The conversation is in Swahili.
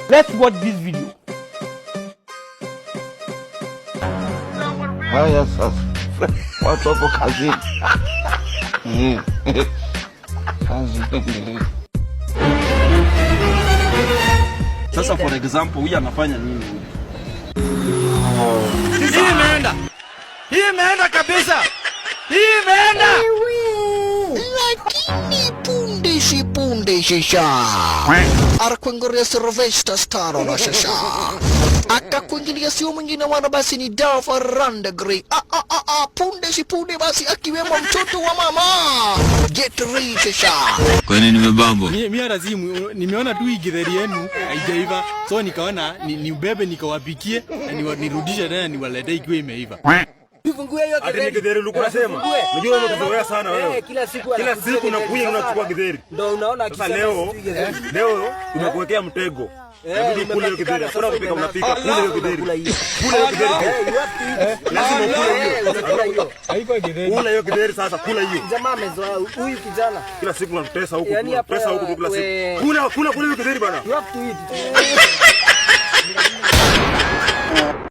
Let's watch this video. Haya sasa. Watu wapo kazini. Kazi. Sasa for example, huyu anafanya nini huyu? Hii imeenda kabisa. Hii imeenda. Lakini punde shisha arakuingilia Sylvester Stallone na shisha akakuingilia sio mwingine wana basi ni Dolph Lundgren. Punde basi akiwemo mtoto wa mama Jet Li shisha. Kwa nini nimebambo? Mimi hata si nimeona tu igitheri yenu haijaiva, so nikaona ni ubebe nikawapikie na nirudishe tena niwaletee ikiwa imeiva. Nifungue hiyo githeri. Ati githeri ulikuwa unasema? Unajua umezoea sana wewe. Kila siku unakuja unachukua githeri. Ndio unaona sasa leo tumekuwekea mtego. Inabidi kule hiyo githeri. Hakuna kupika unapika. Kule hiyo githeri. Kule hiyo githeri. Lazima kule hiyo. Haiko githeri. Kule hiyo githeri sasa kula hiyo. Jamaa amezoea huyu kijana. Kila siku unamtesa huko, pesa huko kila siku. Kula hiyo githeri bana. You have to eat.